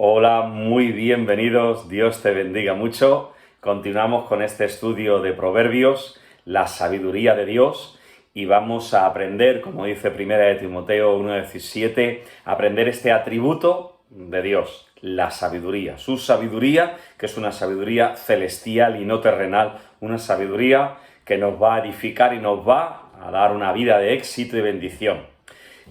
Hola, muy bienvenidos, Dios te bendiga mucho. Continuamos con este estudio de Proverbios, la sabiduría de Dios, y vamos a aprender, como dice 1 de Timoteo 1:17, aprender este atributo de Dios, la sabiduría. Su sabiduría, que es una sabiduría celestial y no terrenal, una sabiduría que nos va a edificar y nos va a dar una vida de éxito y bendición.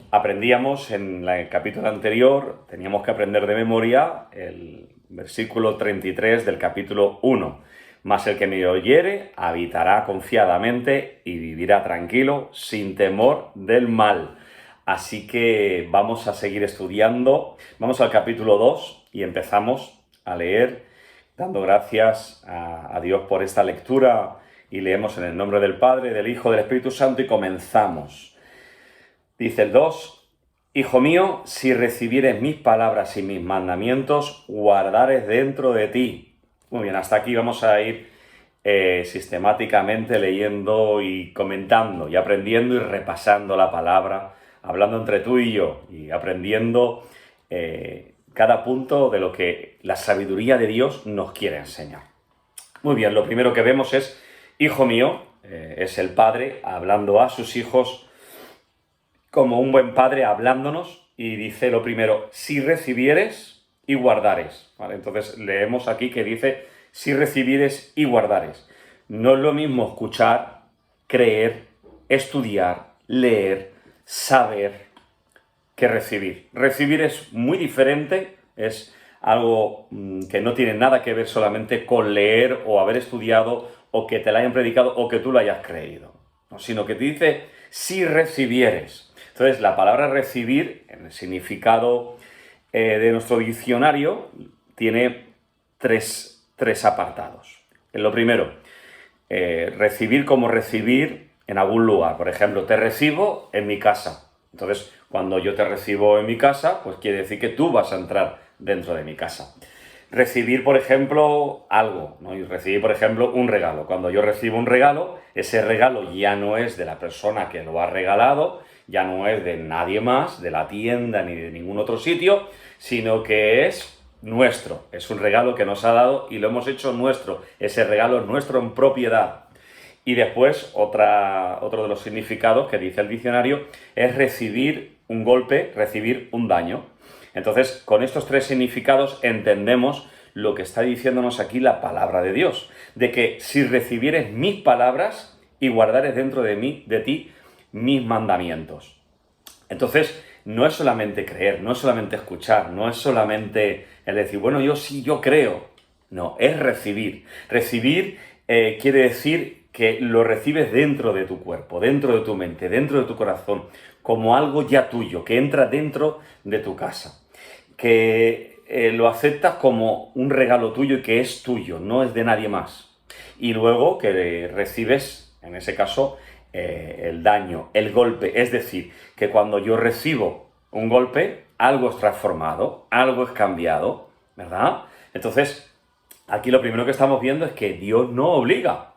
Aprendíamos en el capítulo anterior, teníamos que aprender de memoria el versículo 33 del capítulo 1. Mas el que me oyere habitará confiadamente y vivirá tranquilo, sin temor del mal. Así que vamos a seguir estudiando. Vamos al capítulo 2 y empezamos a leer, dando gracias a Dios por esta lectura. Y leemos en el nombre del Padre, del Hijo, del Espíritu Santo y comenzamos. Dice el 2, Hijo mío, si recibieres mis palabras y mis mandamientos, guardares dentro de ti. Muy bien, hasta aquí vamos a ir sistemáticamente leyendo y comentando y aprendiendo y repasando la palabra, hablando entre tú y yo y aprendiendo cada punto de lo que la sabiduría de Dios nos quiere enseñar. Muy bien, lo primero que vemos es, Hijo mío, es el Padre hablando a sus hijos como un buen padre hablándonos, y dice lo primero, si recibieres y guardares. ¿Vale? Entonces leemos aquí que dice, si recibieres y guardares. No es lo mismo escuchar, creer, estudiar, leer, saber, que recibir. Recibir es muy diferente, es algo que no tiene nada que ver solamente con leer o haber estudiado o que te la hayan predicado o que tú lo hayas creído, ¿no? Sino que te dice, si recibieres. Entonces, la palabra recibir, en el significado de nuestro diccionario, tiene tres apartados. Lo primero, recibir como recibir en algún lugar. Por ejemplo, te recibo en mi casa. Entonces, cuando yo te recibo en mi casa, pues quiere decir que tú vas a entrar dentro de mi casa. Recibir, por ejemplo, algo, ¿no? Y recibir, por ejemplo, un regalo. Cuando yo recibo un regalo, ese regalo ya no es de la persona que lo ha regalado, ya no es de nadie más, de la tienda ni de ningún otro sitio, sino que es nuestro. Es un regalo que nos ha dado y lo hemos hecho nuestro. Ese regalo es nuestro en propiedad. Y después, otro de los significados que dice el diccionario es recibir un golpe, recibir un daño. Entonces, con estos tres significados entendemos lo que está diciéndonos aquí la palabra de Dios, de que si recibieres mis palabras y guardares dentro de ti mis mandamientos. Entonces, no es solamente creer, no es solamente escuchar, no es solamente el decir, bueno, yo creo. No, es recibir. Recibir quiere decir que lo recibes dentro de tu cuerpo, dentro de tu mente, dentro de tu corazón, como algo ya tuyo, que entra dentro de tu casa. Que lo aceptas como un regalo tuyo y que es tuyo, no es de nadie más. Y luego que recibes, en ese caso, el daño, el golpe. Es decir, que cuando yo recibo un golpe, algo es transformado, algo es cambiado, ¿verdad? Entonces, aquí lo primero que estamos viendo es que Dios no obliga.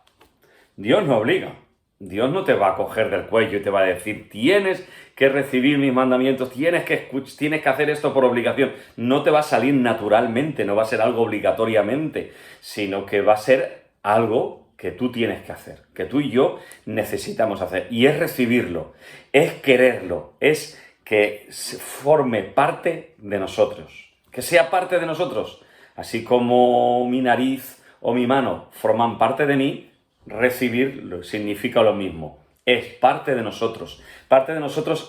Dios no obliga. Dios no te va a coger del cuello y te va a decir, tienes que recibir mis mandamientos, tienes que hacer esto por obligación. No te va a salir naturalmente, no va a ser algo obligatoriamente, sino que va a ser algo que tú tienes que hacer, que tú y yo necesitamos hacer. Y es recibirlo, es quererlo, es que forme parte de nosotros, que sea parte de nosotros. Así como mi nariz o mi mano forman parte de mí, recibir significa lo mismo. Es parte de nosotros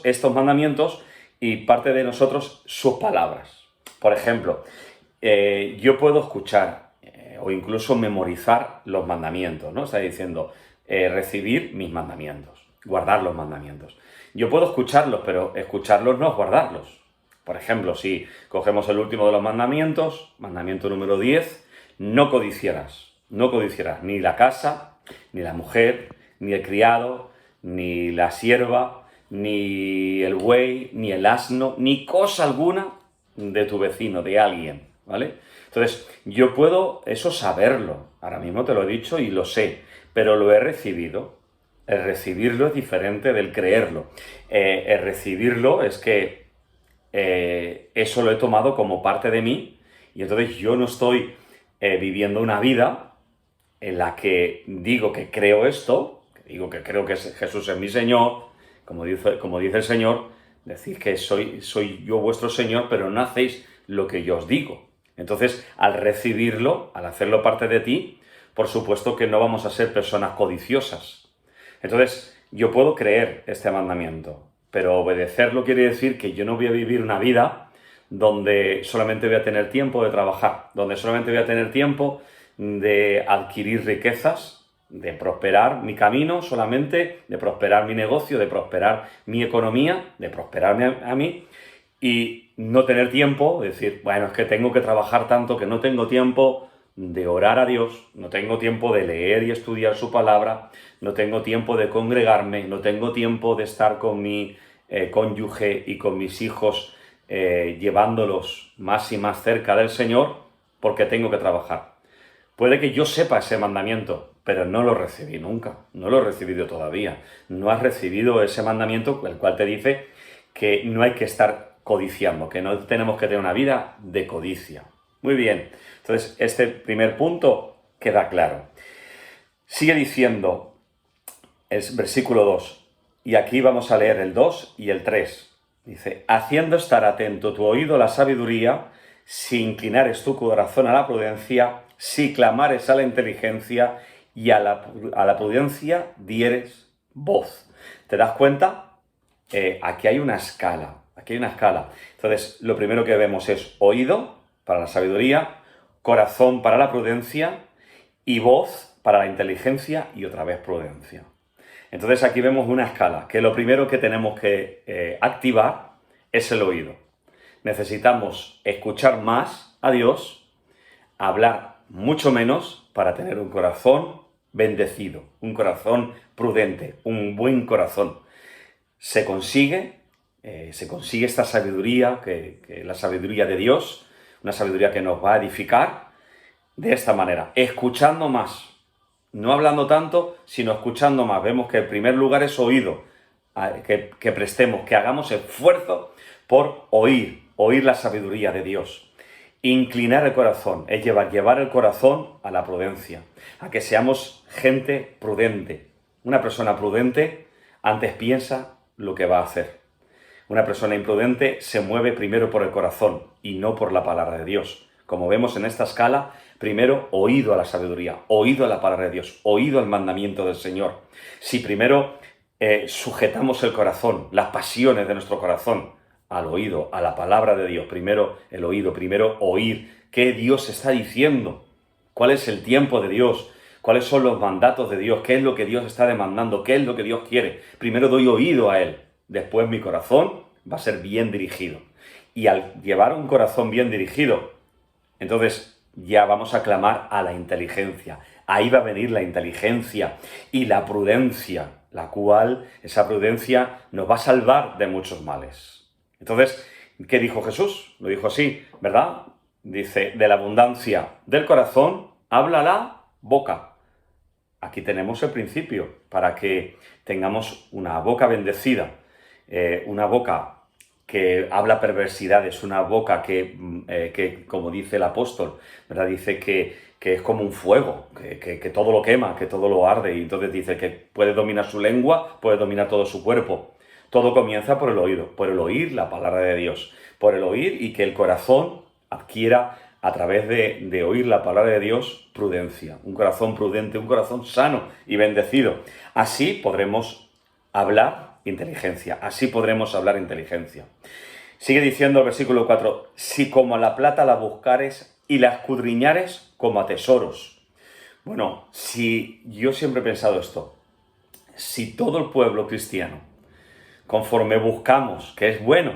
estos mandamientos y parte de nosotros sus palabras. Por ejemplo, yo puedo escuchar o incluso memorizar los mandamientos, ¿no? Está diciendo recibir mis mandamientos, guardar los mandamientos. Yo puedo escucharlos, pero escucharlos no es guardarlos. Por ejemplo, si cogemos el último de los mandamientos, mandamiento número 10, no codiciarás. No codiciarás ni la casa, ni la mujer, ni el criado, ni la sierva, ni el buey, ni el asno, ni cosa alguna de tu vecino, de alguien, ¿vale? Entonces, yo puedo eso saberlo. Ahora mismo te lo he dicho y lo sé, pero lo he recibido. El recibirlo es diferente del creerlo. El recibirlo es que eso lo he tomado como parte de mí Y entonces yo no estoy viviendo una vida en la que digo que creo esto, que digo que creo que Jesús es mi Señor, como dice el Señor, decís que soy yo vuestro Señor, pero no hacéis lo que yo os digo. Entonces, al recibirlo, al hacerlo parte de ti, por supuesto que no vamos a ser personas codiciosas. Entonces, yo puedo creer este mandamiento, pero obedecerlo quiere decir que yo no voy a vivir una vida donde solamente voy a tener tiempo de trabajar, donde solamente voy a tener tiempo de adquirir riquezas, de prosperar mi camino solamente, de prosperar mi negocio, de prosperar mi economía, de prosperarme a mí, y no tener tiempo, decir, bueno, es que tengo que trabajar tanto que no tengo tiempo de orar a Dios, no tengo tiempo de leer y estudiar su palabra, no tengo tiempo de congregarme, no tengo tiempo de estar con mi cónyuge y con mis hijos, llevándolos más y más cerca del Señor, porque tengo que trabajar. Puede que yo sepa ese mandamiento, pero no lo recibí nunca, no lo he recibido todavía. No has recibido ese mandamiento, el cual te dice que no hay que estar codiciando, que no tenemos que tener una vida de codicia. Muy bien, entonces este primer punto queda claro. Sigue diciendo el versículo 2, y aquí vamos a leer el 2 y el 3. Dice, haciendo estar atento tu oído a la sabiduría, si inclinares tu corazón a la prudencia, si clamares a la inteligencia y a la prudencia dieres voz. ¿Te das cuenta? Aquí hay una escala. Aquí hay una escala. Entonces, lo primero que vemos es oído para la sabiduría, corazón para la prudencia y voz para la inteligencia y otra vez prudencia. Entonces, aquí vemos una escala, que lo primero que tenemos que activar es el oído. Necesitamos escuchar más a Dios, hablar mucho menos para tener un corazón bendecido, un corazón prudente, un buen corazón. Se consigue esta sabiduría, que es la sabiduría de Dios, una sabiduría que nos va a edificar de esta manera, escuchando más, no hablando tanto, sino escuchando más. Vemos que el primer lugar es oído, que prestemos, que hagamos esfuerzo por oír la sabiduría de Dios. Inclinar el corazón es llevar el corazón a la prudencia, a que seamos gente prudente. Una persona prudente antes piensa lo que va a hacer. Una persona imprudente se mueve primero por el corazón y no por la palabra de Dios. Como vemos en esta escala, primero oído a la sabiduría, oído a la palabra de Dios, oído al mandamiento del Señor. Si primero sujetamos el corazón, las pasiones de nuestro corazón, al oído, a la palabra de Dios, primero el oído, primero oír qué Dios está diciendo, cuál es el tiempo de Dios, cuáles son los mandatos de Dios, qué es lo que Dios está demandando, qué es lo que Dios quiere. Primero doy oído a Él, después mi corazón va a ser bien dirigido. Y al llevar un corazón bien dirigido, entonces ya vamos a clamar a la inteligencia. Ahí va a venir la inteligencia y la prudencia, la cual esa prudencia nos va a salvar de muchos males. Entonces, ¿qué dijo Jesús? Lo dijo así, ¿verdad? Dice, de la abundancia del corazón habla la boca. Aquí tenemos el principio para que tengamos una boca bendecida, una boca que habla perversidades, una boca que como dice el apóstol, ¿verdad? Dice que es como un fuego, que todo lo quema, que todo lo arde, y entonces dice que puede dominar su lengua, puede dominar todo su cuerpo. Todo comienza por el oído, por el oír la palabra de Dios, por el oír y que el corazón adquiera a través de oír la palabra de Dios prudencia, un corazón prudente, un corazón sano y bendecido. Así podremos hablar inteligencia, así podremos hablar inteligencia. Sigue diciendo el versículo 4, si como a la plata la buscares y la escudriñares como a tesoros. Bueno, si yo siempre he pensado esto, si todo el pueblo cristiano, conforme buscamos, que es bueno,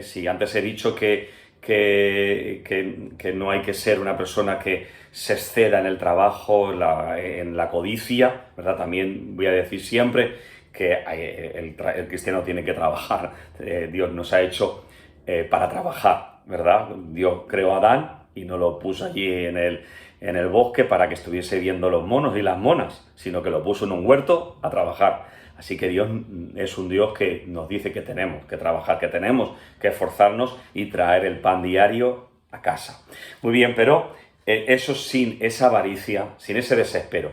si antes he dicho que no hay que ser una persona que se exceda en el trabajo, en la codicia, ¿verdad? También voy a decir siempre que el cristiano tiene que trabajar. Dios nos ha hecho para trabajar, ¿verdad? Dios creó a Adán y no lo puso allí en el bosque para que estuviese viendo los monos y las monas, sino que lo puso en un huerto a trabajar. Así que Dios es un Dios que nos dice que tenemos que trabajar, que tenemos que esforzarnos y traer el pan diario a casa. Muy bien, pero eso sin esa avaricia, sin ese desespero.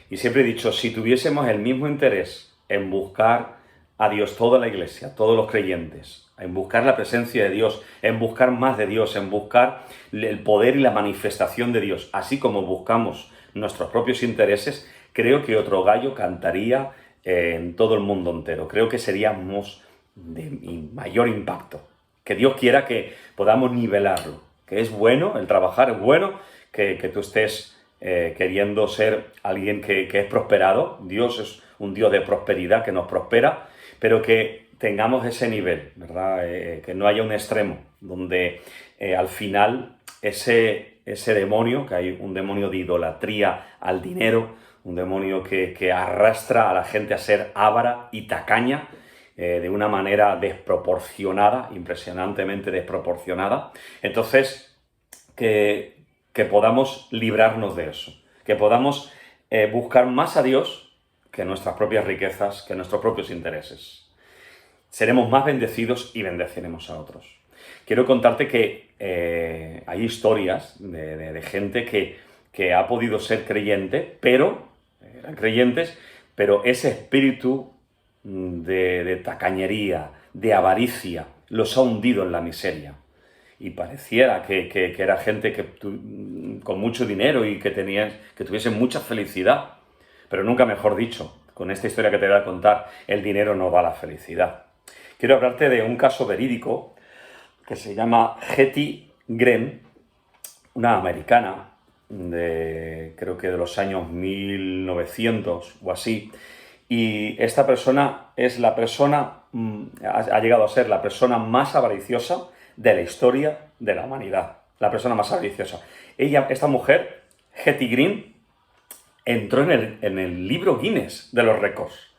Y siempre he dicho, si tuviésemos el mismo interés en buscar a Dios, toda la iglesia, todos los creyentes, en buscar la presencia de Dios, en buscar más de Dios, en buscar el poder y la manifestación de Dios, así como buscamos nuestros propios intereses, creo que otro gallo cantaría en todo el mundo entero. Creo que seríamos de mayor impacto. Que Dios quiera que podamos nivelarlo, que es bueno, el trabajar es bueno, que tú estés queriendo ser alguien que es prosperado. Dios es un Dios de prosperidad que nos prospera, pero que tengamos ese nivel, ¿verdad? Que no haya un extremo donde al final ese demonio, que hay un demonio de idolatría al dinero, un demonio que arrastra a la gente a ser avara y tacaña, de una manera desproporcionada, impresionantemente desproporcionada. Entonces, que podamos librarnos de eso, que podamos buscar más a Dios que nuestras propias riquezas, que nuestros propios intereses. Seremos más bendecidos y bendeciremos a otros. Quiero contarte que hay historias de gente que ha podido ser creyente, pero eran creyentes, pero ese espíritu de tacañería, de avaricia, los ha hundido en la miseria. Y pareciera que era gente con mucho dinero y que tuviesen mucha felicidad. Pero nunca mejor dicho, con esta historia que te voy a contar, el dinero no da la felicidad. Quiero hablarte de un caso verídico que se llama Hetty Green, una americana creo que de los años 1900 o así. Y esta persona es ha llegado a ser la persona más avariciosa de la historia de la humanidad. La persona más avariciosa. Esta mujer, Hetty Green, entró en el libro Guinness de los récords.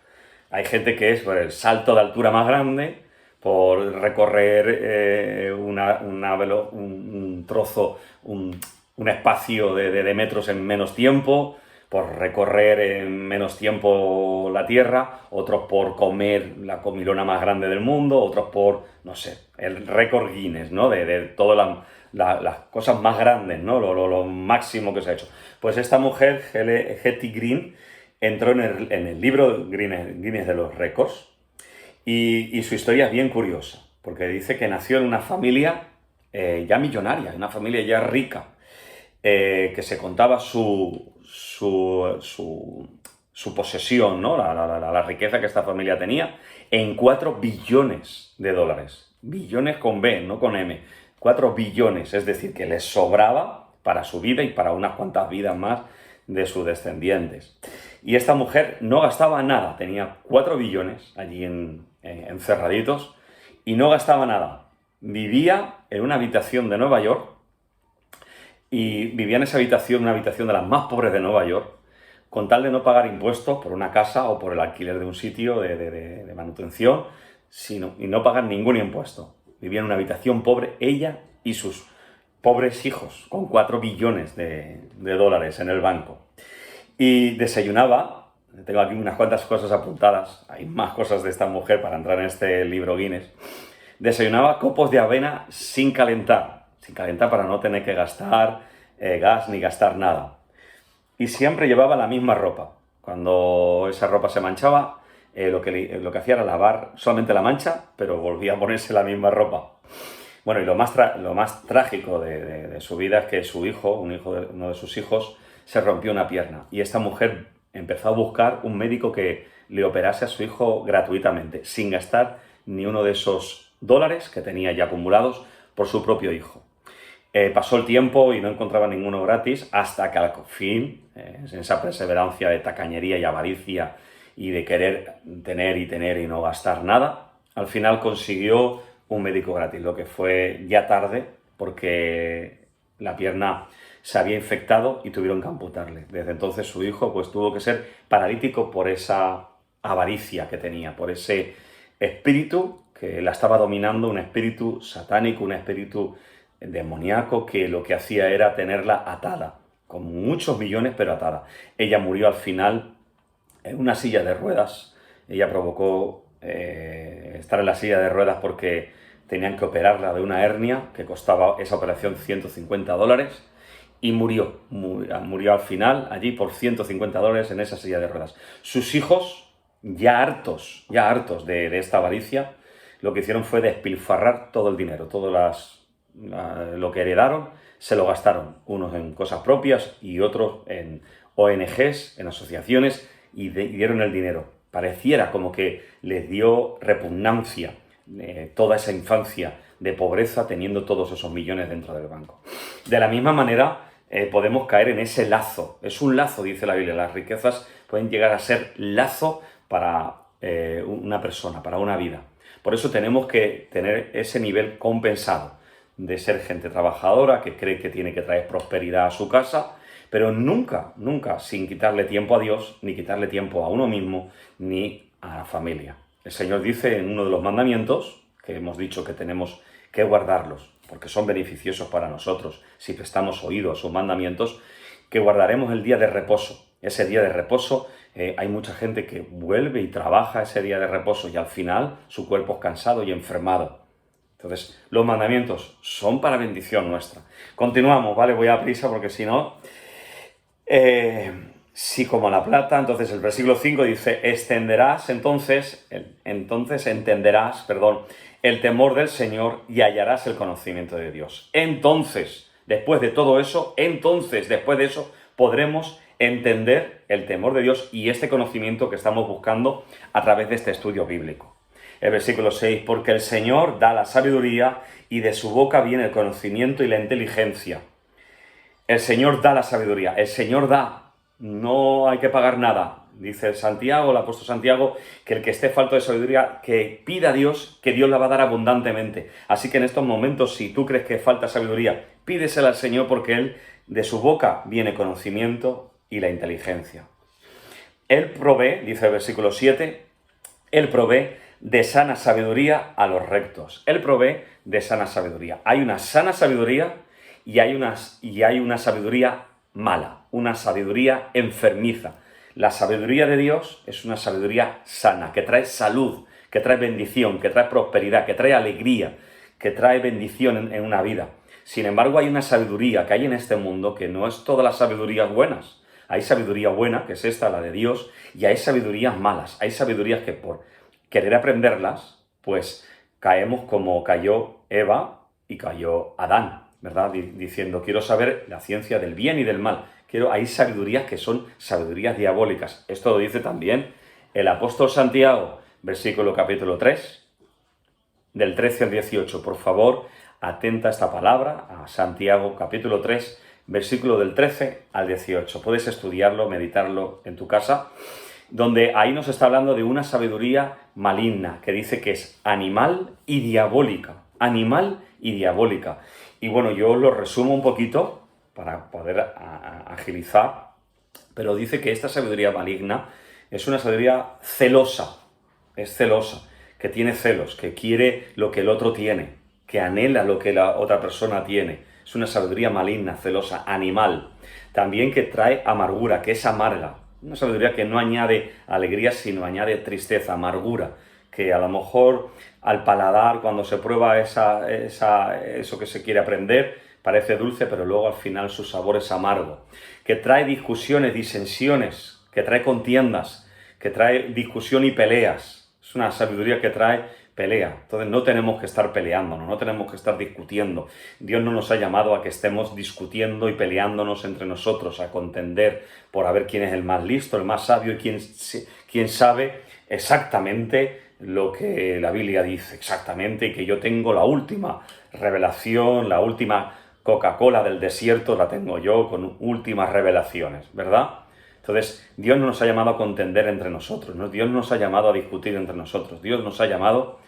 Hay gente que es por el salto de altura más grande, por recorrer un trozo, un espacio de metros en menos tiempo, por recorrer en menos tiempo la Tierra, otros por comer la comilona más grande del mundo, otros por, no sé, el récord Guinness, ¿no? De todas las cosas más grandes, ¿no? Lo máximo que se ha hecho. Pues esta mujer, Hetty Green, entró en el libro Guinness de los récords y su historia es bien curiosa, porque dice que nació en una familia ya millonaria, una familia ya rica, que se contaba su posesión, ¿no? La riqueza que esta familia tenía en 4 billones de dólares. Billones con B, no con M. 4 billones, es decir, que les sobraba para su vida y para unas cuantas vidas más de sus descendientes. Y esta mujer no gastaba nada, tenía 4 billones allí encerraditos y no gastaba nada. Vivía en una habitación de Nueva York y vivía en esa habitación, una habitación de las más pobres de Nueva York, con tal de no pagar impuestos por una casa o por el alquiler de un sitio de manutención, y no pagar ningún impuesto. Vivía en una habitación pobre, ella y sus pobres hijos, con 4 billones de dólares en el banco. Y desayunaba, tengo aquí unas cuantas cosas apuntadas, hay más cosas de esta mujer para entrar en este libro Guinness. Desayunaba copos de avena sin calentar para no tener que gastar gas ni gastar nada. Y siempre llevaba la misma ropa. Cuando esa ropa se manchaba, lo que hacía era lavar solamente la mancha, pero volvía a ponerse la misma ropa. Bueno, y lo más trágico de su vida es que uno de sus hijos, se rompió una pierna. Y esta mujer empezó a buscar un médico que le operase a su hijo gratuitamente, sin gastar ni uno de esos dólares que tenía ya acumulados por su propio hijo. Pasó el tiempo y no encontraba ninguno gratis hasta que al fin, en esa perseverancia de tacañería y avaricia y de querer tener y no gastar nada, al final consiguió un médico gratis, lo que fue ya tarde porque la pierna se había infectado y tuvieron que amputarle. Desde entonces su hijo pues tuvo que ser paralítico por esa avaricia que tenía, por ese espíritu que la estaba dominando, un espíritu satánico, un espíritu demoníaco que lo que hacía era tenerla atada, con muchos millones pero atada. Ella murió al final en una silla de ruedas. Ella provocó estar en la silla de ruedas porque tenían que operarla de una hernia que costaba esa operación $150 y murió al final allí por $150 en esa silla de ruedas. Sus hijos, ya hartos de esta avaricia, lo que hicieron fue despilfarrar todo el dinero, lo que heredaron se lo gastaron, unos en cosas propias y otros en ONGs, en asociaciones, y dieron el dinero. Pareciera como que les dio repugnancia toda esa infancia de pobreza teniendo todos esos millones dentro del banco. De la misma manera, podemos caer en ese lazo. Es un lazo, dice la Biblia. Las riquezas pueden llegar a ser lazo para una persona, para una vida. Por eso tenemos que tener ese nivel compensado de ser gente trabajadora que cree que tiene que traer prosperidad a su casa, pero nunca sin quitarle tiempo a Dios, ni quitarle tiempo a uno mismo, ni a la familia. El Señor dice en uno de los mandamientos, que hemos dicho que tenemos que guardarlos, porque son beneficiosos para nosotros si prestamos oído a sus mandamientos, que guardaremos el día de reposo. Ese día de reposo, hay mucha gente que vuelve y trabaja ese día de reposo y al final su cuerpo es cansado y enfermado. Entonces, los mandamientos son para bendición nuestra. Continuamos, ¿vale? Voy a prisa porque si no... sí como la plata, entonces el versículo 5 dice, entonces entenderás, el temor del Señor y hallarás el conocimiento de Dios. Entonces, después de eso, podremos entender el temor de Dios y este conocimiento que estamos buscando a través de este estudio bíblico. El versículo 6, porque el Señor da la sabiduría y de su boca viene el conocimiento y la inteligencia. El Señor da la sabiduría, el Señor da, no hay que pagar nada. Dice Santiago, el apóstol Santiago, que el que esté falto de sabiduría, que pida a Dios, que Dios la va a dar abundantemente. Así que en estos momentos, si tú crees que falta sabiduría, pídesela al Señor porque Él, de su boca, viene conocimiento y la inteligencia. Él provee, dice el versículo 7, Él provee de sana sabiduría a los rectos. Él provee de sana sabiduría. Hay una sana sabiduría y hay una sabiduría mala, una sabiduría enfermiza. La sabiduría de Dios es una sabiduría sana, que trae salud, que trae bendición, que trae prosperidad, que trae alegría, que trae bendición en una vida. Sin embargo, hay una sabiduría que hay en este mundo que no es todas las sabidurías buenas. Hay sabiduría buena, que es esta, la de Dios, y hay sabidurías malas. Hay sabidurías que por querer aprenderlas, pues caemos como cayó Eva y cayó Adán, ¿verdad? Diciendo, quiero saber la ciencia del bien y del mal. Hay sabidurías que son sabidurías diabólicas. Esto lo dice también el apóstol Santiago, versículo capítulo 3, del 13 al 18. Por favor, atenta a esta palabra, a Santiago capítulo 3, versículo del 13 al 18. Puedes estudiarlo, meditarlo en tu casa, donde ahí nos está hablando de una sabiduría maligna, que dice que es animal y diabólica. Animal y diabólica. Y bueno, yo lo resumo un poquito para poder agilizar, pero dice que esta sabiduría maligna es una sabiduría celosa, es celosa, que tiene celos, que quiere lo que el otro tiene, que anhela lo que la otra persona tiene. Es una sabiduría maligna, celosa, animal. También que trae amargura, que es amarga. Una sabiduría que no añade alegría, sino añade tristeza, amargura, que a lo mejor al paladar, cuando se prueba eso que se quiere aprender, parece dulce, pero luego al final su sabor es amargo. Que trae discusiones, disensiones, que trae contiendas, que trae discusión y peleas. Es una sabiduría que trae pelea. Entonces no tenemos que estar peleándonos, no tenemos que estar discutiendo. Dios no nos ha llamado a que estemos discutiendo y peleándonos entre nosotros, a contender por a ver quién es el más listo, el más sabio y quién sabe exactamente lo que la Biblia dice, exactamente, y que yo tengo la última revelación, la última Coca-Cola del desierto la tengo yo con últimas revelaciones, ¿verdad? Entonces, Dios no nos ha llamado a contender entre nosotros, ¿no? Dios nos ha llamado a discutir entre nosotros, Dios nos ha llamado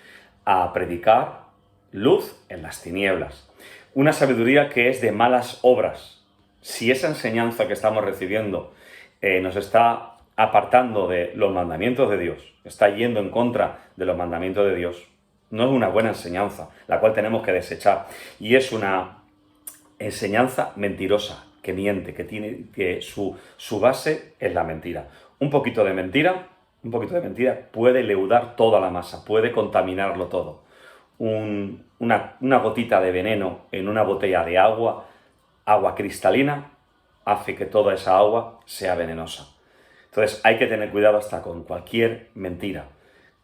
a predicar luz en las tinieblas. Una sabiduría que es de malas obras. Si esa enseñanza que estamos recibiendo nos está apartando de los mandamientos de Dios, está yendo en contra de los mandamientos de Dios, no es una buena enseñanza, la cual tenemos que desechar. Y es una enseñanza mentirosa, que miente, que su base es la mentira. Un poquito de mentira puede leudar toda la masa, puede contaminarlo todo. una gotita de veneno en una botella de agua, agua cristalina, hace que toda esa agua sea venenosa. Entonces hay que tener cuidado hasta con cualquier mentira.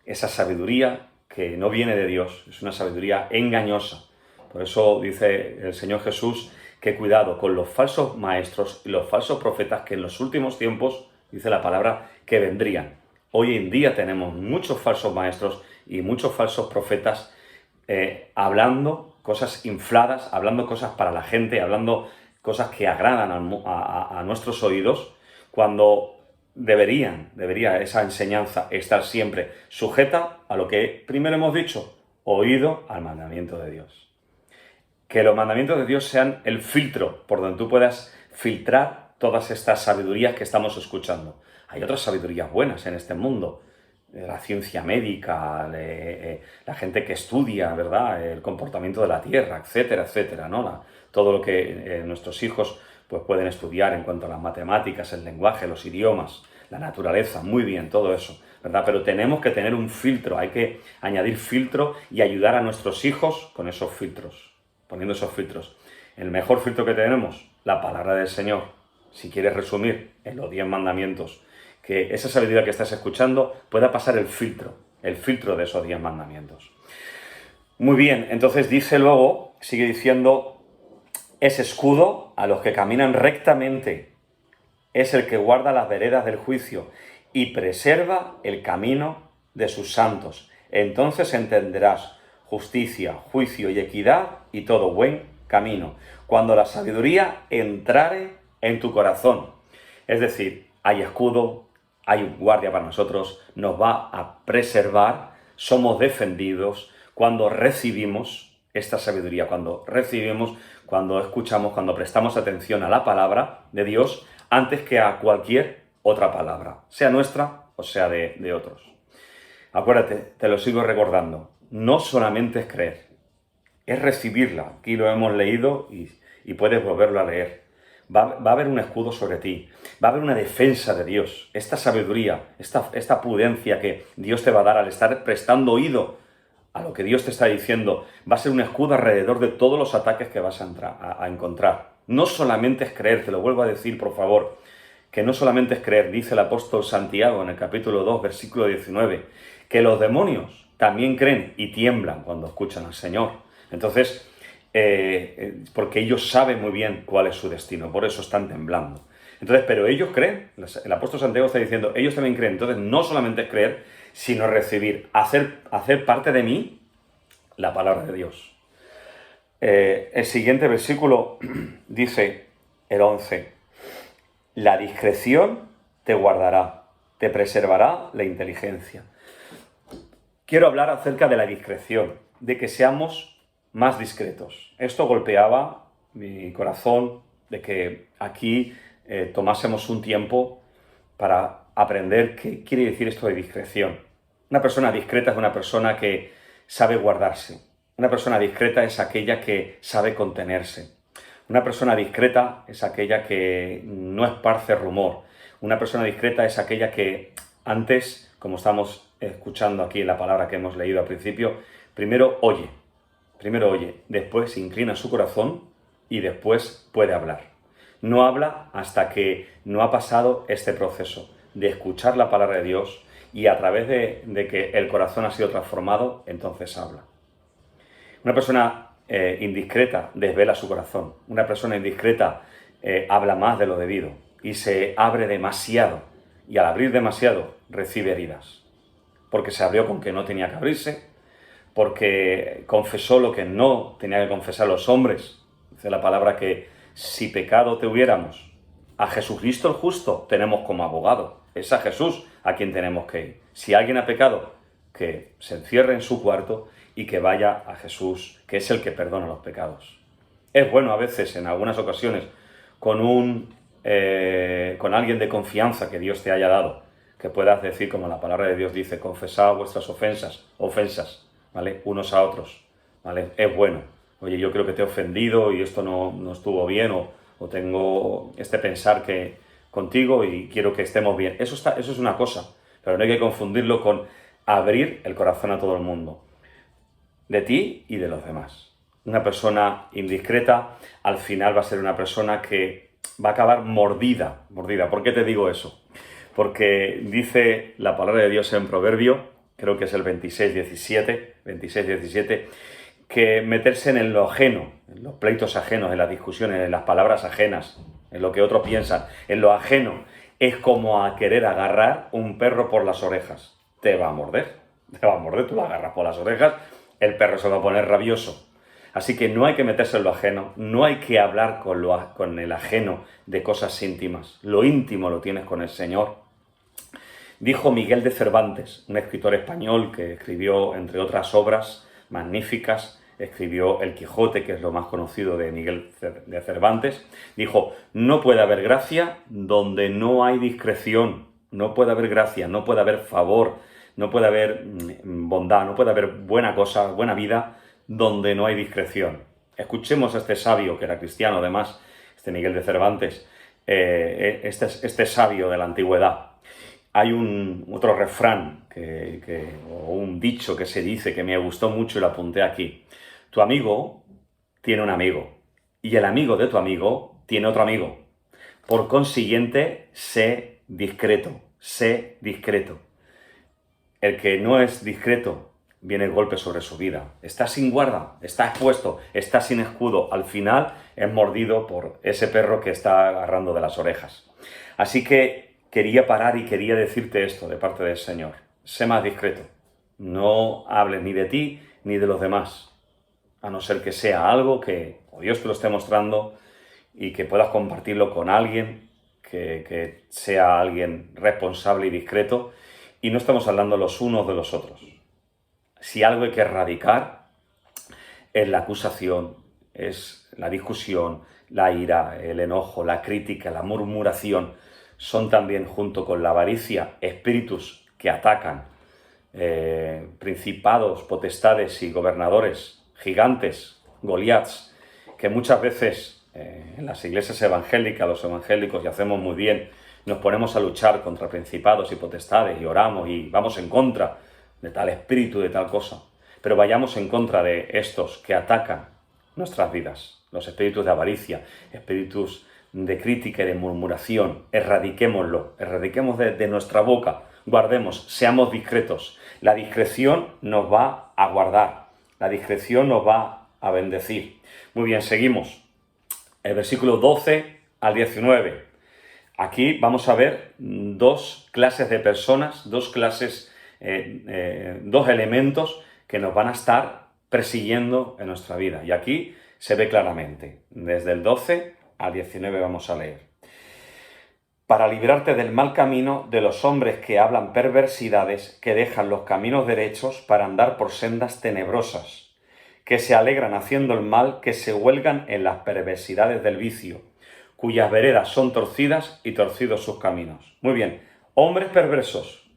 Esa sabiduría que no viene de Dios, es una sabiduría engañosa. Por eso dice el Señor Jesús que cuidado con los falsos maestros y los falsos profetas que en los últimos tiempos, dice la palabra, que vendrían. Hoy en día tenemos muchos falsos maestros y muchos falsos profetas hablando cosas infladas, hablando cosas para la gente, hablando cosas que agradan a nuestros oídos, cuando debería esa enseñanza estar siempre sujeta a lo que primero hemos dicho, oído al mandamiento de Dios. Que los mandamientos de Dios sean el filtro por donde tú puedas filtrar todas estas sabidurías que estamos escuchando. Hay otras sabidurías buenas en este mundo, la ciencia médica, la gente que estudia, ¿verdad?, el comportamiento de la Tierra, etcétera, etcétera, ¿no? Todo lo que nuestros hijos pues, pueden estudiar en cuanto a las matemáticas, el lenguaje, los idiomas, la naturaleza, muy bien, todo eso, ¿verdad? Pero tenemos que tener un filtro, hay que añadir filtro y ayudar a nuestros hijos con esos filtros, poniendo esos filtros. El mejor filtro que tenemos, la palabra del Señor. Si quieres resumir en los 10 mandamientos, que esa sabiduría que estás escuchando pueda pasar el filtro de esos 10 mandamientos. Muy bien, entonces dice luego, sigue diciendo, es escudo a los que caminan rectamente, es el que guarda las veredas del juicio y preserva el camino de sus santos. Entonces entenderás justicia, juicio y equidad y todo buen camino, cuando la sabiduría entrare en tu corazón. Es decir, hay escudo, hay un guardia para nosotros, nos va a preservar, somos defendidos cuando recibimos esta sabiduría, cuando escuchamos, cuando prestamos atención a la palabra de Dios antes que a cualquier otra palabra, sea nuestra o sea de otros. Acuérdate, te lo sigo recordando, no solamente es creer, es recibirla. Aquí lo hemos leído y puedes volverlo a leer. Va a haber un escudo sobre ti, va a haber una defensa de Dios, esta sabiduría, esta prudencia que Dios te va a dar al estar prestando oído a lo que Dios te está diciendo, va a ser un escudo alrededor de todos los ataques que vas a encontrar. No solamente es creer, te lo vuelvo a decir, por favor, que no solamente es creer, dice el apóstol Santiago en el capítulo 2, versículo 19, que los demonios también creen y tiemblan cuando escuchan al Señor. Entonces, porque ellos saben muy bien cuál es su destino, por eso están temblando. Entonces, pero ellos creen, el apóstol Santiago está diciendo, ellos también creen. Entonces, no solamente es creer, sino recibir, hacer parte de mí la palabra de Dios. El siguiente versículo dice, el 11, la discreción te guardará, te preservará la inteligencia. Quiero hablar acerca de la discreción, de que seamos más discretos. Esto golpeaba mi corazón, de que aquí tomásemos un tiempo para aprender qué quiere decir esto de discreción. Una persona discreta es una persona que sabe guardarse. Una persona discreta es aquella que sabe contenerse. Una persona discreta es aquella que no esparce rumor. Una persona discreta es aquella que antes, como estamos escuchando aquí en la palabra que hemos leído al principio, primero oye, después inclina su corazón y después puede hablar. No habla hasta que no ha pasado este proceso de escuchar la palabra de Dios y a través de que el corazón ha sido transformado, entonces habla. Una persona indiscreta desvela su corazón. Una persona indiscreta habla más de lo debido y se abre demasiado. Y al abrir demasiado recibe heridas. Porque se abrió con que no tenía que abrirse, porque confesó lo que no tenía que confesar los hombres. Dice la palabra que si pecado tuviéramos, a Jesucristo el justo tenemos como abogado. Es a Jesús a quien tenemos que ir. Si alguien ha pecado, que se encierre en su cuarto y que vaya a Jesús, que es el que perdona los pecados. Es bueno a veces, en algunas ocasiones, con alguien de confianza que Dios te haya dado, que puedas decir, como la palabra de Dios dice, confesad vuestras ofensas, ¿vale?, unos a otros, ¿vale? Es bueno. Oye, yo creo que te he ofendido y esto no estuvo bien, o tengo este pensar que contigo y quiero que estemos bien. Eso es una cosa, pero no hay que confundirlo con abrir el corazón a todo el mundo. de ti y de los demás. Una persona indiscreta al final va a ser una persona que va a acabar mordida. ¿Por qué te digo eso? Porque dice la palabra de Dios en Proverbio, creo que es el 26:17, que meterse en lo ajeno, en los pleitos ajenos, en las discusiones, en las palabras ajenas, en lo que otros piensan, en lo ajeno, es como a querer agarrar un perro por las orejas. Te va a morder, tú lo agarras por las orejas, el perro se va a poner rabioso. Así que no hay que meterse en lo ajeno, no hay que hablar con el ajeno de cosas íntimas. Lo íntimo lo tienes con el Señor. Dijo Miguel de Cervantes, un escritor español que escribió, entre otras obras magníficas, escribió El Quijote, que es lo más conocido de Miguel de Cervantes, dijo: no puede haber gracia donde no hay discreción, no puede haber gracia, no puede haber favor, no puede haber bondad, no puede haber buena cosa, buena vida, donde no hay discreción. Escuchemos a este sabio, que era cristiano además, este Miguel de Cervantes, este sabio de la antigüedad. Hay otro refrán o un dicho que se dice que me gustó mucho y lo apunté aquí. Tu amigo tiene un amigo y el amigo de tu amigo tiene otro amigo. Por consiguiente, sé discreto, sé discreto. El que no es discreto, viene el golpe sobre su vida. Está sin guarda, está expuesto, está sin escudo. Al final es mordido por ese perro que está agarrando de las orejas. Así que quería parar y quería decirte esto de parte del Señor. Sé más discreto. No hables ni de ti ni de los demás. A no ser que sea algo que Dios te lo esté mostrando y que puedas compartirlo con alguien, que sea alguien responsable y discreto. Y no estamos hablando los unos de los otros. Si algo hay que erradicar es la acusación, es la discusión, la ira, el enojo, la crítica, la murmuración. Son también, junto con la avaricia, espíritus que atacan, principados, potestades y gobernadores, gigantes, Goliaths, que muchas veces en las iglesias evangélicas, los evangélicos, y hacemos muy bien, nos ponemos a luchar contra principados y potestades y oramos y vamos en contra de tal espíritu, de tal cosa. Pero vayamos en contra de estos que atacan nuestras vidas, los espíritus de avaricia, espíritus de crítica y de murmuración. Erradiquémoslo, erradiquemos de nuestra boca, guardemos, seamos discretos. La discreción nos va a guardar, la discreción nos va a bendecir. Muy bien, seguimos. El versículo 12 al 19. Aquí vamos a ver dos clases de personas, dos elementos que nos van a estar persiguiendo en nuestra vida. Y aquí se ve claramente. Desde el 12 al 19 vamos a leer. Para librarte del mal camino de los hombres que hablan perversidades, que dejan los caminos derechos para andar por sendas tenebrosas, que se alegran haciendo el mal, que se huelgan en las perversidades del vicio, cuyas veredas son torcidas y torcidos sus caminos. Muy bien, hombres perversos,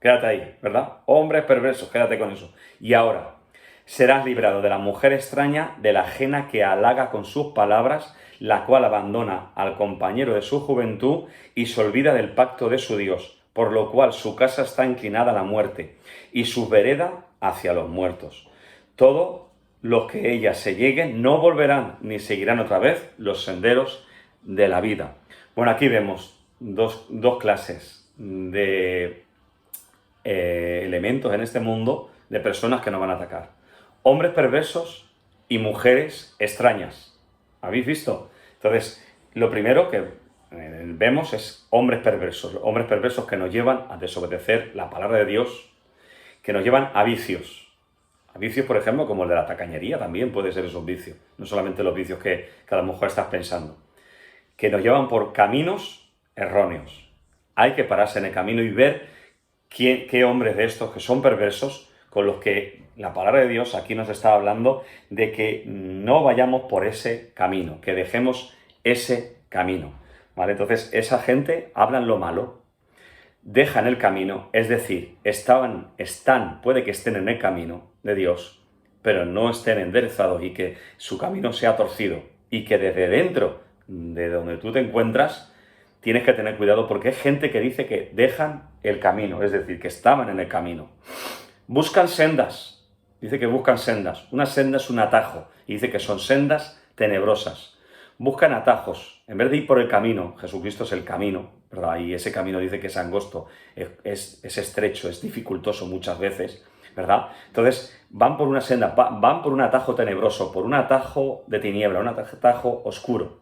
quédate ahí, ¿verdad? Hombres perversos, quédate con eso. Y ahora, serás librado de la mujer extraña, de la ajena que halaga con sus palabras, la cual abandona al compañero de su juventud y se olvida del pacto de su Dios, por lo cual su casa está inclinada a la muerte y su vereda hacia los muertos. Todos los que ella se lleguen no volverán ni seguirán otra vez los senderos de la vida. Bueno, aquí vemos dos clases de elementos en este mundo de personas que nos van a atacar. Hombres perversos y mujeres extrañas. ¿Habéis visto? Entonces, lo primero que vemos es hombres perversos que nos llevan a desobedecer la palabra de Dios, que nos llevan a vicios. A vicios, por ejemplo, como el de la tacañería, también puede ser esos vicios, no solamente los vicios que a lo mejor estás pensando, que nos llevan por caminos erróneos. Hay que pararse en el camino y ver qué hombres de estos que son perversos, con los que la palabra de Dios aquí nos está hablando de que no vayamos por ese camino, que dejemos ese camino, ¿vale? Entonces, esa gente hablan lo malo, dejan el camino, es decir, puede que estén en el camino de Dios, pero no estén enderezados y que su camino sea torcido y que desde dentro de donde tú te encuentras tienes que tener cuidado porque hay gente que dice que dejan el camino, es decir, que estaban en el camino. Buscan sendas. Dice que buscan sendas. Una senda es un atajo. Y dice que son sendas tenebrosas. Buscan atajos. En vez de ir por el camino, Jesucristo es el camino, ¿verdad? Y ese camino dice que es angosto, es estrecho, es dificultoso muchas veces, ¿verdad? Entonces, van por una senda, van por un atajo tenebroso, por un atajo de tiniebla, un atajo oscuro.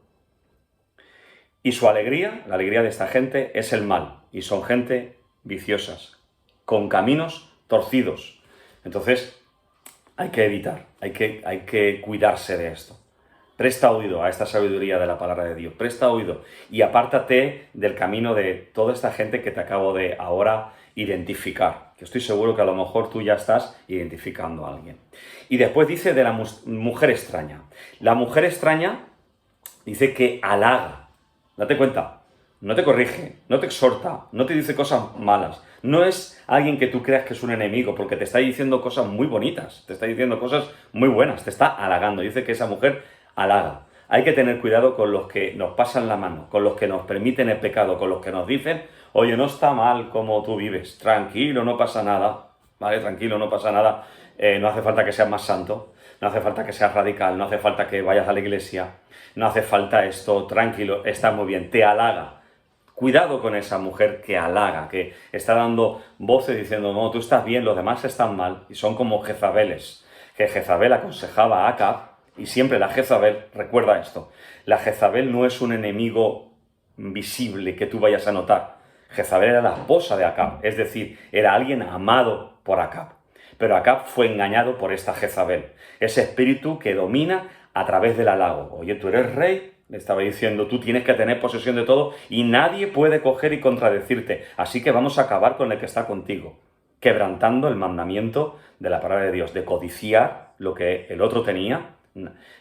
Y su alegría, la alegría de esta gente, es el mal. Y son gente viciosas, con caminos torcidos. Entonces, hay que evitar, hay que cuidarse de esto. Presta oído a esta sabiduría de la palabra de Dios. Presta oído y apártate del camino de toda esta gente que te acabo de ahora identificar. Que estoy seguro que a lo mejor tú ya estás identificando a alguien. Y después dice de la mujer extraña. La mujer extraña dice que halaga. Date cuenta, no te corrige, no te exhorta, no te dice cosas malas. No es alguien que tú creas que es un enemigo, porque te está diciendo cosas muy bonitas, te está diciendo cosas muy buenas, te está halagando. Dice que esa mujer halaga. Hay que tener cuidado con los que nos pasan la mano, con los que nos permiten el pecado, con los que nos dicen, oye, no está mal como tú vives, tranquilo, no pasa nada, ¿vale? Tranquilo, no pasa nada, no hace falta que seas más santo, no hace falta que seas radical, no hace falta que vayas a la iglesia, no hace falta esto, tranquilo, está muy bien, te halaga. Cuidado con esa mujer que halaga, que está dando voces diciendo, no, tú estás bien, los demás están mal, y son como Jezabeles, que Jezabel aconsejaba a Acab. Y siempre la Jezabel, recuerda esto, la Jezabel no es un enemigo visible que tú vayas a notar. Jezabel era la esposa de Acab, es decir, era alguien amado por Acab. Pero Acab fue engañado por esta Jezabel, ese espíritu que domina a través del halago. Oye, tú eres rey, le estaba diciendo, tú tienes que tener posesión de todo y nadie puede coger y contradecirte, así que vamos a acabar con el que está contigo, quebrantando el mandamiento de la palabra de Dios, de codiciar lo que el otro tenía.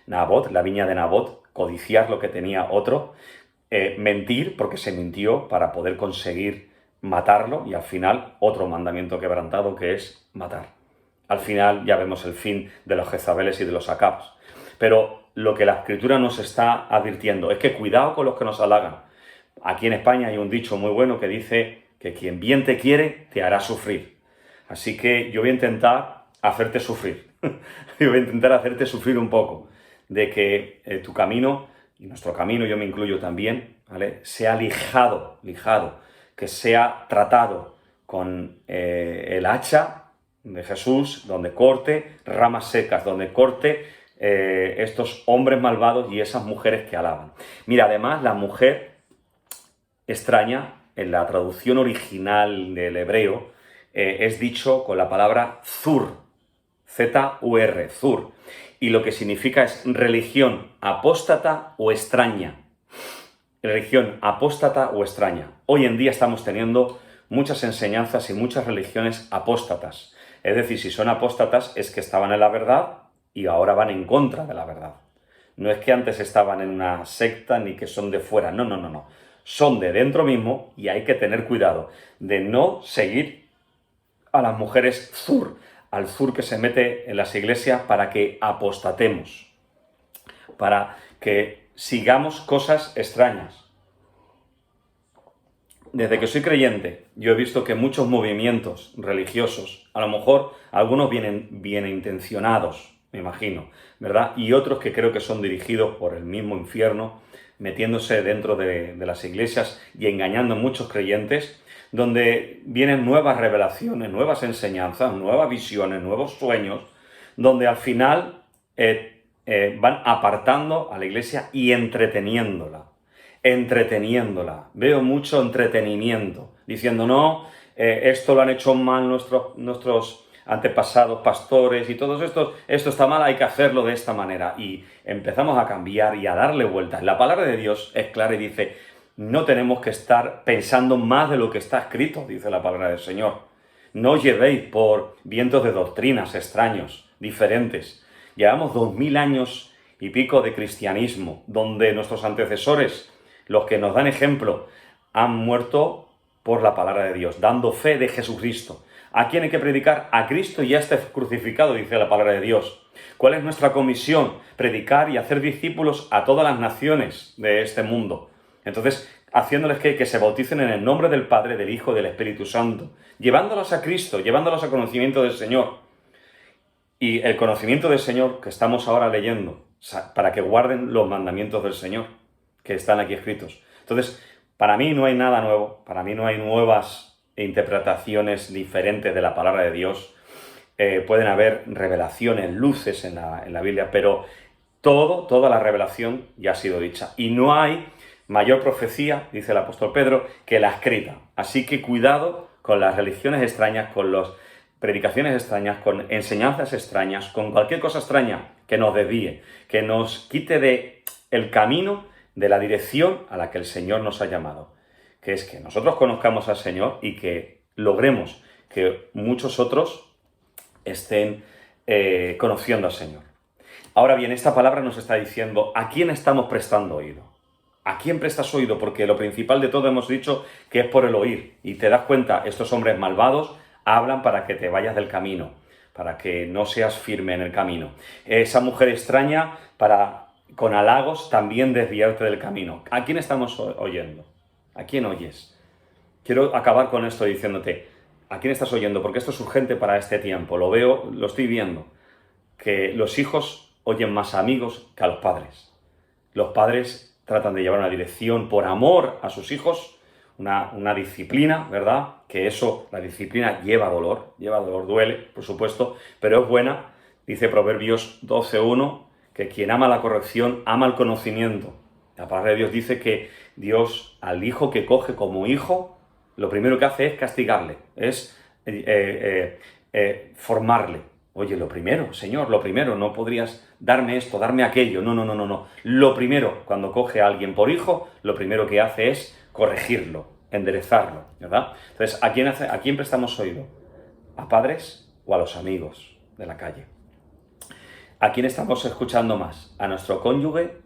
Nabot, la viña de Nabot, codiciar lo que tenía otro, mentir porque se mintió para poder conseguir matarlo y al final otro mandamiento quebrantado que es matar. Al final ya vemos el fin de los Jezabeles y de los Acabs. Pero lo que la Escritura nos está advirtiendo es que cuidado con los que nos halagan. Aquí en España hay un dicho muy bueno que dice que quien bien te quiere te hará sufrir. Así que yo voy a intentar hacerte sufrir. Yo voy a intentar hacerte sufrir un poco de que tu camino, y nuestro camino, yo me incluyo también, ¿vale?, sea lijado, que sea tratado con el hacha de Jesús, donde corte ramas secas, donde corte estos hombres malvados y esas mujeres que alaban. Mira, además, la mujer extraña, en la traducción original del hebreo, es dicho con la palabra zur, Z-U-R, zur, y lo que significa es religión apóstata o extraña. Religión apóstata o extraña. Hoy en día estamos teniendo muchas enseñanzas y muchas religiones apóstatas. Es decir, si son apóstatas es que estaban en la verdad y ahora van en contra de la verdad. No es que antes estaban en una secta ni que son de fuera, no. Son de dentro mismo y hay que tener cuidado de no seguir a las mujeres zur, al zur que se mete en las iglesias para que apostatemos, para que sigamos cosas extrañas. Desde que soy creyente, yo he visto que muchos movimientos religiosos, a lo mejor algunos vienen bien intencionados, me imagino, ¿verdad? Y otros que creo que son dirigidos por el mismo infierno, metiéndose dentro de las iglesias y engañando a muchos creyentes, donde vienen nuevas revelaciones, nuevas enseñanzas, nuevas visiones, nuevos sueños, donde al final van apartando a la iglesia y entreteniéndola. Veo mucho entretenimiento, diciendo, no, esto lo han hecho mal nuestros antepasados pastores y todos esto está mal, hay que hacerlo de esta manera. Y empezamos a cambiar y a darle vueltas. La palabra de Dios es clara y dice, no tenemos que estar pensando más de lo que está escrito, dice la palabra del Señor. No os llevéis por vientos de doctrinas extraños, diferentes. Llevamos 2000 años y pico de cristianismo, donde nuestros antecesores, los que nos dan ejemplo, han muerto por la palabra de Dios, dando fe de Jesucristo. ¿A quién hay que predicar? A Cristo ya está crucificado, dice la palabra de Dios. ¿Cuál es nuestra comisión? Predicar y hacer discípulos a todas las naciones de este mundo. Entonces, haciéndoles que se bauticen en el nombre del Padre, del Hijo y del Espíritu Santo, llevándolos a Cristo, llevándolos a conocimiento del Señor. y el conocimiento del Señor que estamos ahora leyendo, para que guarden los mandamientos del Señor que están aquí escritos. Entonces, para mí no hay nada nuevo, para mí no hay nuevas interpretaciones diferentes de la palabra de Dios. Pueden haber revelaciones, luces en la Biblia, pero toda la revelación ya ha sido dicha. Y no hay mayor profecía, dice el apóstol Pedro, que la escrita. Así que cuidado con las religiones extrañas, con las predicaciones extrañas, con enseñanzas extrañas, con cualquier cosa extraña que nos desvíe, que nos quite de el camino, de la dirección a la que el Señor nos ha llamado. Que es que nosotros conozcamos al Señor y que logremos que muchos otros estén conociendo al Señor. Ahora bien, esta palabra nos está diciendo ¿a quién estamos prestando oído? ¿A quién prestas oído? Porque lo principal de todo hemos dicho que es por el oír. Y te das cuenta, estos hombres malvados hablan para que te vayas del camino, para que no seas firme en el camino. Esa mujer extraña para, con halagos, también desviarte del camino. ¿A quién estamos oyendo? ¿A quién oyes? Quiero acabar con esto diciéndote, ¿a quién estás oyendo? Porque esto es urgente para este tiempo. Lo veo, lo estoy viendo. Que los hijos oyen más a amigos que a los padres. Los padres tratan de llevar una dirección por amor a sus hijos, una disciplina, ¿verdad? Que eso, la disciplina lleva dolor, duele, por supuesto, pero es buena. Dice Proverbios 12:1, que quien ama la corrección, ama el conocimiento. La palabra de Dios dice que Dios, al hijo que coge como hijo, lo primero que hace es castigarle, es formarle. Oye, lo primero, Señor, lo primero, no podrías darme esto, darme aquello. No. Lo primero, cuando coge a alguien por hijo, lo primero que hace es corregirlo, enderezarlo, ¿verdad? Entonces, ¿a quién prestamos oído? ¿A padres o a los amigos de la calle? ¿A quién estamos escuchando más? ¿A nuestro cónyuge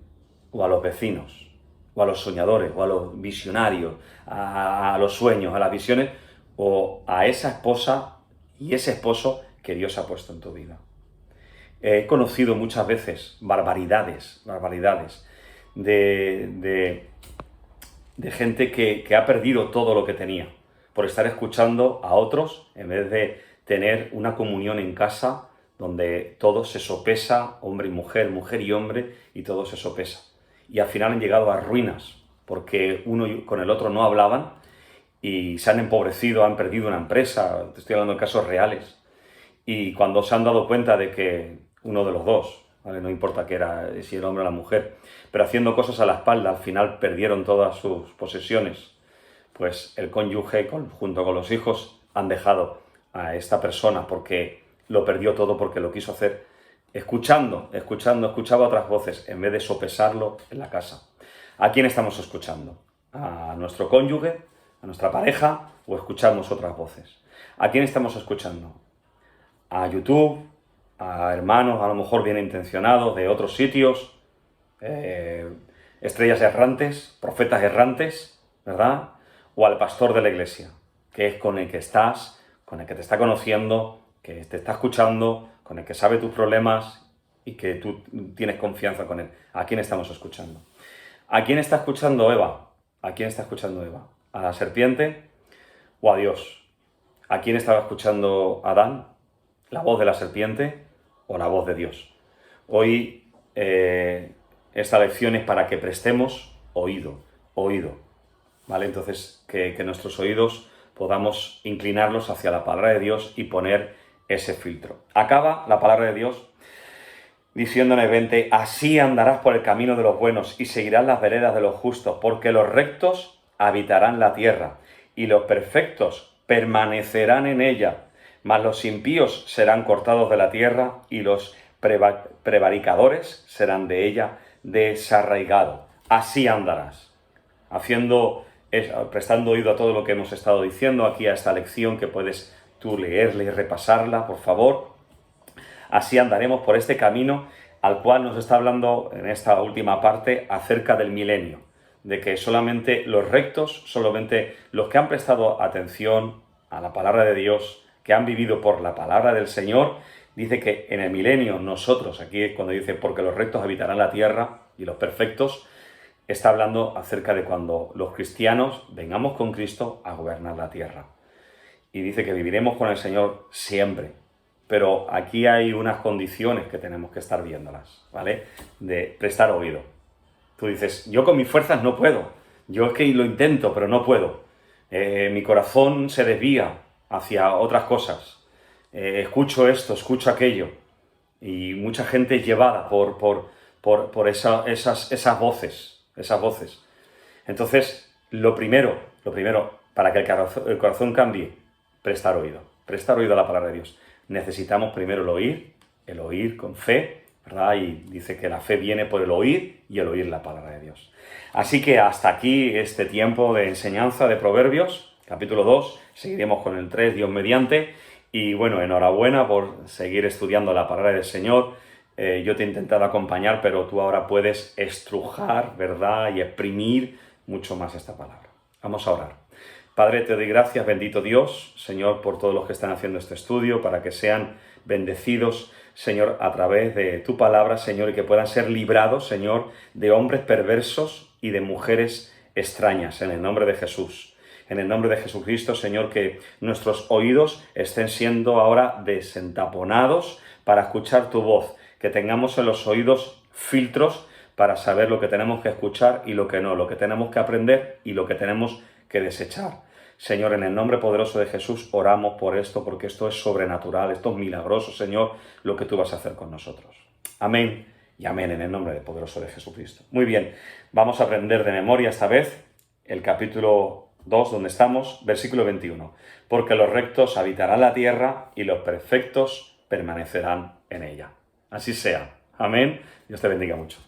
o a los vecinos? ¿O a los soñadores? ¿O a los visionarios? ¿A los sueños? ¿A las visiones? ¿O a esa esposa y ese esposo que Dios ha puesto en tu vida? He conocido muchas veces barbaridades de gente que ha perdido todo lo que tenía por estar escuchando a otros en vez de tener una comunión en casa donde todo se sopesa, hombre y mujer, mujer y hombre, y todo se sopesa. Y al final han llegado a ruinas porque uno con el otro no hablaban y se han empobrecido, han perdido una empresa. Te estoy hablando de casos reales. Y cuando se han dado cuenta de que uno de los dos, ¿vale? No importa que era, si el hombre o la mujer, pero haciendo cosas a la espalda, al final perdieron todas sus posesiones, pues el cónyuge, junto con los hijos, han dejado a esta persona porque lo perdió todo, porque lo quiso hacer escuchaba otras voces en vez de sopesarlo en la casa. ¿A quién estamos escuchando? ¿A nuestro cónyuge? ¿A nuestra pareja? ¿O escuchamos otras voces? ¿A quién estamos escuchando? ¿A YouTube? ¿A hermanos a lo mejor bien intencionados de otros sitios? Estrellas errantes, profetas errantes, ¿verdad? ¿O al pastor de la iglesia, que es con el que estás, con el que te está conociendo, que te está escuchando, con el que sabe tus problemas y que tú tienes confianza con él? ¿A quién estamos escuchando? ¿A quién está escuchando Eva? ¿A quién está escuchando Eva? ¿A la serpiente o a Dios? ¿A quién estaba escuchando Adán? ¿La voz de la serpiente o la voz de Dios? Hoy esta lección es para que prestemos oído, ¿vale? Entonces, que nuestros oídos podamos inclinarlos hacia la palabra de Dios y poner ese filtro. Acaba la palabra de Dios diciendo en el 20, así andarás por el camino de los buenos y seguirás las veredas de los justos, porque los rectos habitarán la tierra y los perfectos permanecerán en ella, mas los impíos serán cortados de la tierra y los prevaricadores serán de ella desarraigados. Así andarás. Prestando oído a todo lo que hemos estado diciendo aquí a esta lección, que puedes tú leerla y repasarla, por favor. Así andaremos por este camino al cual nos está hablando en esta última parte acerca del milenio, de que solamente los rectos, solamente los que han prestado atención a la palabra de Dios, que han vivido por la palabra del Señor, dice que en el milenio nosotros, aquí cuando dice porque los rectos habitarán la tierra y los perfectos, está hablando acerca de cuando los cristianos vengamos con Cristo a gobernar la tierra. Y dice que viviremos con el Señor siempre. pero aquí hay unas condiciones que tenemos que estar viéndolas, ¿vale? De prestar oído. Tú dices, yo con mis fuerzas no puedo, yo es que lo intento, pero no puedo. Mi corazón se desvía hacia otras cosas. Escucho esto, escucho aquello. Y mucha gente es llevada por esas voces. Entonces, lo primero, para que el corazón cambie, prestar oído a la palabra de Dios. Necesitamos primero el oír con fe, ¿verdad? Y dice que la fe viene por el oír y el oír la palabra de Dios. Así que hasta aquí este tiempo de enseñanza de Proverbios, capítulo 2, seguiremos con el 3, Dios mediante. Y bueno, enhorabuena por seguir estudiando la palabra del Señor. Yo te he intentado acompañar, pero tú ahora puedes estrujar, ¿verdad? Y exprimir mucho más esta palabra. Vamos a orar. Padre, te doy gracias, bendito Dios, Señor, por todos los que están haciendo este estudio, para que sean bendecidos, Señor, a través de tu palabra, Señor, y que puedan ser librados, Señor, de hombres perversos y de mujeres extrañas, en el nombre de Jesús. En el nombre de Jesucristo, Señor, que nuestros oídos estén siendo ahora desentaponados para escuchar tu voz, que tengamos en los oídos filtros para saber lo que tenemos que escuchar y lo que no, lo que tenemos que aprender y lo que tenemos que desechar. Señor, en el nombre poderoso de Jesús oramos por esto, porque esto es sobrenatural, esto es milagroso, Señor, lo que tú vas a hacer con nosotros. Amén y amén, en el nombre poderoso de Jesucristo. Muy bien, vamos a aprender de memoria esta vez el capítulo 2, donde estamos, versículo 21. Porque los rectos habitarán la tierra y los perfectos permanecerán en ella. Así sea. Amén. Dios te bendiga mucho.